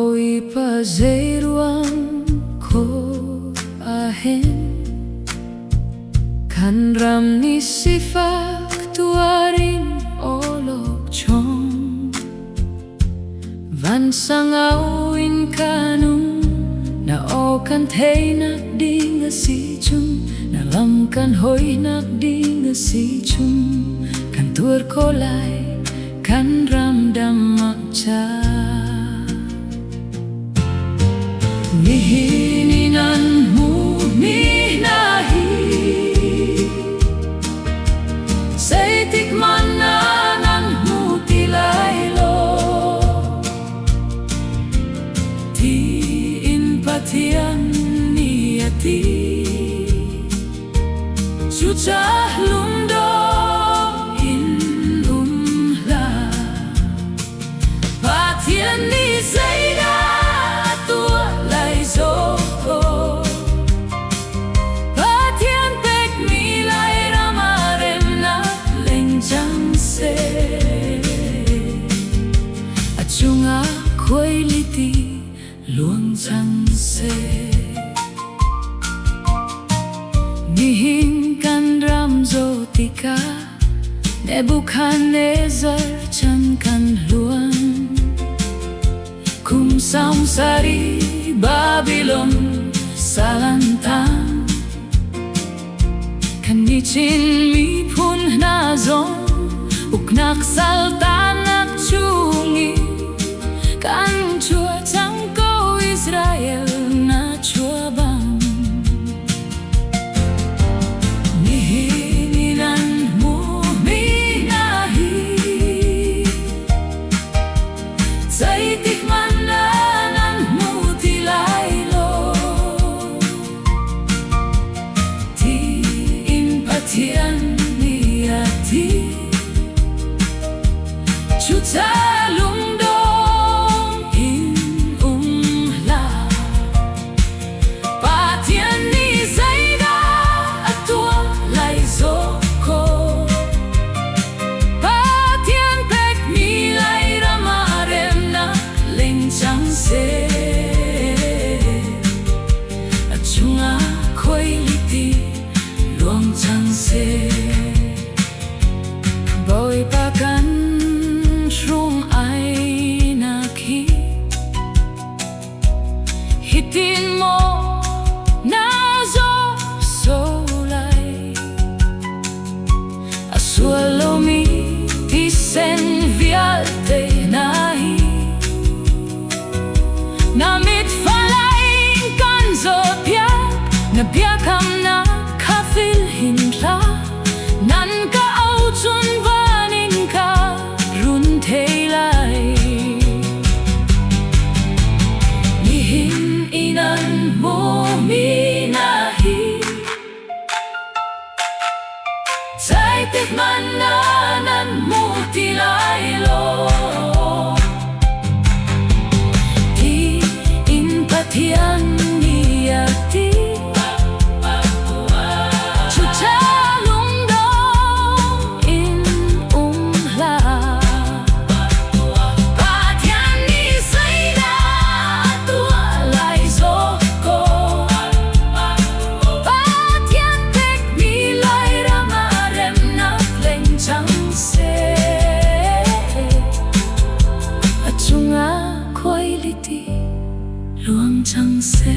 Bawi pa zeruang ko ahen Kan ram ni sifak tuarin olok chong Van sang awin kanung Na o kan thay nak di nga si chung Na lam kan hoy nak di nga si chung Kan tuar ko lai kan ram dam mak cha Nihininan mu minahi Say tikmananan mu tilaylo Ti inpatian niyati Sucah lundo in umla Patian ni Zaida Chunga khoi liti luang chang se Nihin kan ram zo tika Nebuchadnezzar chan kan luang Kum samsari Babylon salantang Kan nichin mi pun na zong Uknak saltanak chungi Kan chua chang ko Israel na chua bang Nihininan mu minahi Say tikmananan mu tilaylo Ti inpatian niyati Chuta Bawi pakan shrung ai naki Hitin mo na zo solai Asualomi tisen vialte nai Namit falaing kan zo piak Na piakam na kafil hintla Nan ka auchun vanin ka run teilai Nihin inan mo minahi Say tikmananan mo tilaylo Ti inpatian niyati luang chang se